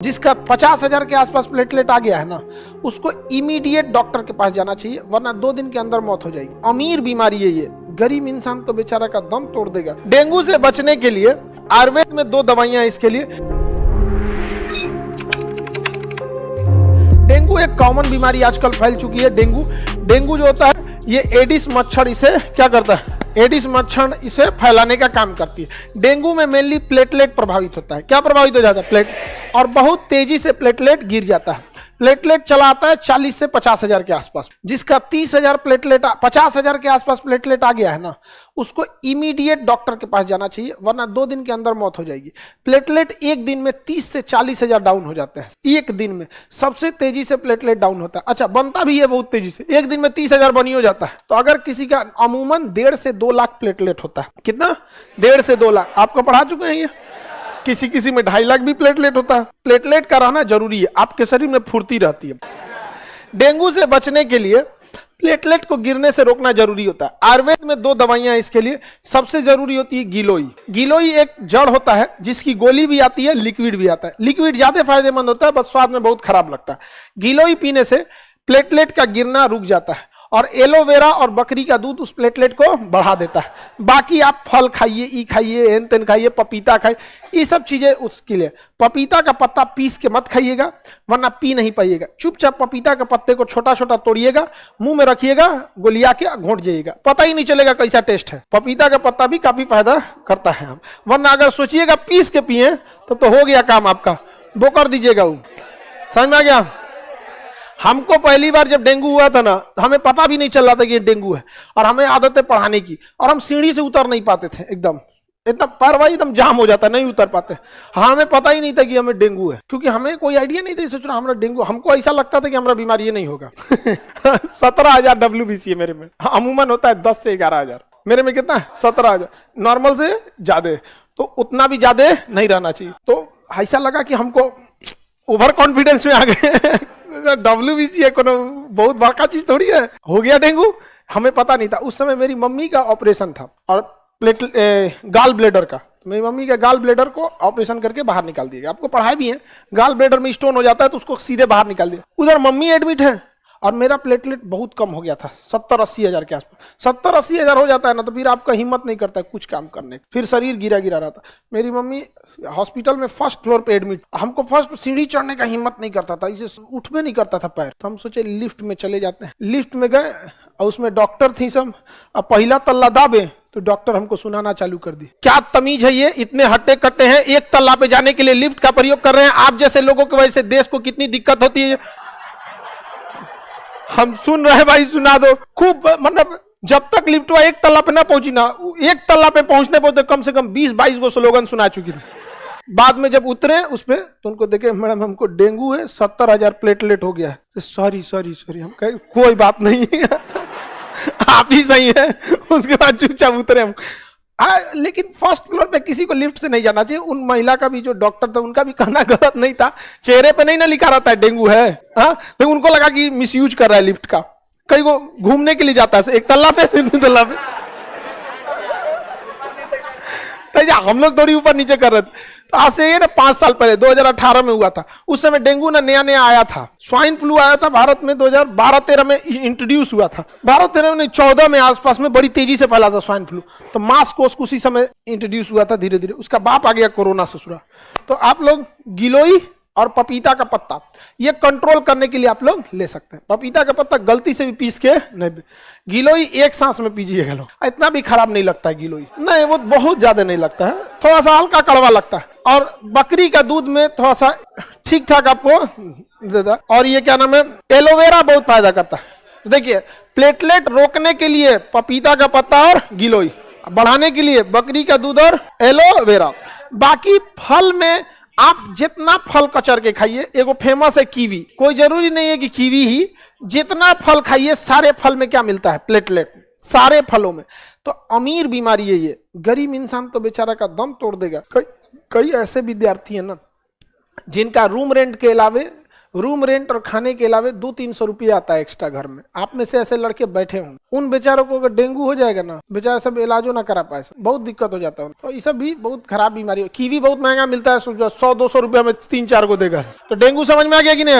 जिसका 50,000 के आसपास प्लेटलेट आ गया है ना, उसको इमीडिएट डॉक्टर के पास जाना चाहिए, वरना 2 दिन के अंदर मौत हो जाएगी। अमीर बीमारी है ये, गरीब इंसान तो बेचारा का दम तोड़ देगा। डेंगू से बचने के लिए आयुर्वेद में 2 दवाइयां हैं इसके लिए। डेंगू एक कॉमन बीमारी आजकल फैल चुकी है। डेंगू जो होता है ये एडिस मच्छर इसे क्या करता है, एडिस मच्छर इसे फैलाने का काम करती है। डेंगू में मेनली प्लेटलेट प्रभावित होता है। क्या प्रभावित हो जाता है? प्लेट, और बहुत तेजी से प्लेटलेट गिर जाता है। प्लेटलेट चला आता है 40 से 50,000 के आसपास। जिसका 30,000 प्लेटलेट 50,000 के आसपास प्लेटलेट आ गया है ना, उसको इमीडिएट डॉक्टर के पास जाना चाहिए, वरना 2 दिन के अंदर मौत हो जाएगी। प्लेटलेट एक दिन में 30 से 40,000 डाउन हो जाते हैं। एक दिन में सबसे तेजी से प्लेटलेट डाउन होता है। अच्छा, बनता भी है बहुत तेजी से, एक दिन में 30,000 बनी हो जाता है। तो अगर किसी का अमूमन 1.5 से 2 लाख प्लेटलेट होता है। कितना? 1.5 से 2 लाख। आपको पढ़ा चुके हैं ये। किसी में 2.5 लाख भी प्लेटलेट होता है। प्लेटलेट का रहना जरूरी है, आपके शरीर में फुर्ती रहती है। डेंगू से बचने के लिए प्लेटलेट को गिरने से रोकना जरूरी होता है। आयुर्वेद में 2 दवाइयां हैं इसके लिए। सबसे जरूरी होती है गिलोई। गिलोई एक जड़ होता है जिसकी गोली भी आती है, लिक्विड भी आता है। लिक्विड ज्यादा फायदेमंद होता है, बस स्वाद में बहुत खराब लगता है। गिलोई पीने से प्लेटलेट का गिरना रुक जाता है, और एलोवेरा और बकरी का दूध उस प्लेटलेट को बढ़ा देता है। बाकी आप फल खाइए, ई खाइए, एन तेन खाइए, पपीता खाइए, ये सब चीजें उसके लिए। पपीता का पत्ता पीस के मत खाइएगा, वरना पी नहीं पाइएगा। चुपचाप पपीता के पत्ते को छोटा छोटा तोड़िएगा, मुंह में रखिएगा, गोलिया के घोंट जाइएगा, पता ही नहीं चलेगा कैसा टेस्ट है। पपीता का पत्ता भी काफी फायदा करता है। वरना अगर सोचिएगा पीस के पिए तो हो गया काम आपका, वो कर दीजिएगा। वो समझ में आ गया? हमको पहली बार जब डेंगू हुआ था ना, हमें पता भी नहीं चल रहा था कि ये डेंगू है, और हमें आदत है पढ़ाने की, और हम सीढ़ी से उतर नहीं पाते थे। एकदम पैरवाई एकदम जाम हो जाता, नहीं उतर पाते। हाँ, हमें पता ही नहीं था कि हमें डेंगू है, क्योंकि हमें कोई आइडिया नहीं था। सोच रहा हमारा डेंगू, हमको ऐसा लगता था कि हमारा बीमारी ये नहीं होगा। 17,000 WBC है मेरे में। अमूमन होता है 10 से 11,000। मेरे में कितना है? 17,000। नॉर्मल से ज्यादा, तो उतना भी ज्यादा नहीं रहना चाहिए। तो ऐसा लगा कि हमको ओवर कॉन्फिडेंस में आ गए। WBC है, कोनो बहुत बड़का चीज थोड़ी है। हो गया डेंगू, हमें पता नहीं था। उस समय मेरी मम्मी का ऑपरेशन था, और गाल ब्लेडर का। मेरी मम्मी के गाल ब्लेडर को ऑपरेशन करके बाहर निकाल दिया। आपको पढ़ाया भी है, गाल ब्लेडर में स्टोन हो जाता है तो उसको सीधे बाहर निकाल दिया। उधर मम्मी एडमिट है, और मेरा प्लेटलेट बहुत कम हो गया था, 70-80 हजार के आसपास। 70-80 हजार हो जाता है ना, तो फिर आपका हिम्मत नहीं करता है कुछ काम करने, फिर शरीर गिरा गिरा रहता। मेरी मम्मी हॉस्पिटल में 1st फ्लोर पे एडमिट। हमको फर्स्ट सीढ़ी चढ़ने का हिम्मत नहीं करता था, इसे उठ में नहीं करता था पैर। तो हम सोचे लिफ्ट में चले जाते हैं। लिफ्ट में गए, और उसमें डॉक्टर थी सब। अब पहला तल्ला दाबे तो डॉक्टर हमको सुनाना चालू कर दी। क्या तमीज है ये, इतने हट्टे कट्टे हैं, 1 तल्ला पे जाने के लिए लिफ्ट का प्रयोग कर रहे हैं। आप जैसे लोगों की वजह से देश को कितनी दिक्कत होती है। हम सुन रहे भाई, सुना दो खूब। मतलब जब तक लिफ्ट 1 तल्ला पे ना पहुंची ना, 1 तल्ला पे पहुंचने कम से कम 20-22 गो स्लोगन सुना चुकी थी। बाद में जब उतरे उस पे, तो उनको देखे, मैडम हमको डेंगू है, 70,000 प्लेटलेट हो गया है। तो सॉरी। हम कहे कोई बात नहीं, आप ही सही है। उसके बाद चुपचाप उतरे हम। लेकिन 1st फ्लोर पे किसी को लिफ्ट से नहीं जाना चाहिए। उन महिला का भी, जो डॉक्टर था, उनका भी कहना गलत नहीं था। चेहरे पे नहीं ना लिखा रहता है डेंगू है, लेकिन उनको लगा कि मिसयूज कर रहा है लिफ्ट का। कहीं को घूमने के लिए जाता है 1 तल्ला पे, 2 तल्ला पे। हम लोग थोड़ी ऊपर नीचे कर रहे थे। तो आज से ये ना 5 साल पहले 2018 में हुआ था। उस समय डेंगू ना नया नया आया था। स्वाइन फ्लू आया था भारत में 2012-13 में इंट्रोड्यूस हुआ था। 12-13 में 14 में आसपास में बड़ी तेजी से फैला था स्वाइन फ्लू। तो मास कोर्स उसी समय इंट्रोड्यूस हुआ था धीरे धीरे। उसका बाप आ गया कोरोना ससुरा। तो आप लोग गिलोई और पपीता का पत्ता ये कंट्रोल करने के लिए आप लोग ले सकते हैं। पपीता का पत्ता गलती से भी पीस के नहीं, गिलोई 1 सांस में पीजिएगा लोग। इतना भी खराब नहीं लगता है गिलोई, नहीं, वो बहुत ज्यादा नहीं लगता है, थोड़ा सा हल्का कड़वा लगता है। और बकरी का दूध में थोड़ा सा ठीक ठाक आपको देता। और ये क्या नाम है, एलोवेरा बहुत फायदा करता है। देखिए, प्लेटलेट रोकने के लिए पपीता का पत्ता और गिलोई, बढ़ाने के लिए बकरी का दूध और एलोवेरा। बाकी फल में आप जितना फल कचर के खाइए। एगो फेमस है कीवी, कोई जरूरी नहीं है कि कीवी ही, जितना फल खाइए सारे फल में क्या मिलता है, प्लेटलेट, सारे फलों में। तो अमीर बीमारी है ये, गरीब इंसान तो बेचारा का दम तोड़ देगा। कई ऐसे विद्यार्थी हैं ना, जिनका रूम रेंट के अलावे रूम रेंट और खाने के अलावा 200-300 रुपया आता है एक्स्ट्रा घर में। आप में से ऐसे लड़के बैठे होंगे, उन बेचारों को अगर डेंगू हो जाएगा ना, बेचारा सब इलाजो ना करा पाए, बहुत दिक्कत हो जाता है। तो ये सब भी बहुत खराब बीमारी है। कीवी बहुत महंगा मिलता है, 100-200 रुपया में 3-4 को देगा। तो डेंगू समझ में आ गया कि नहीं?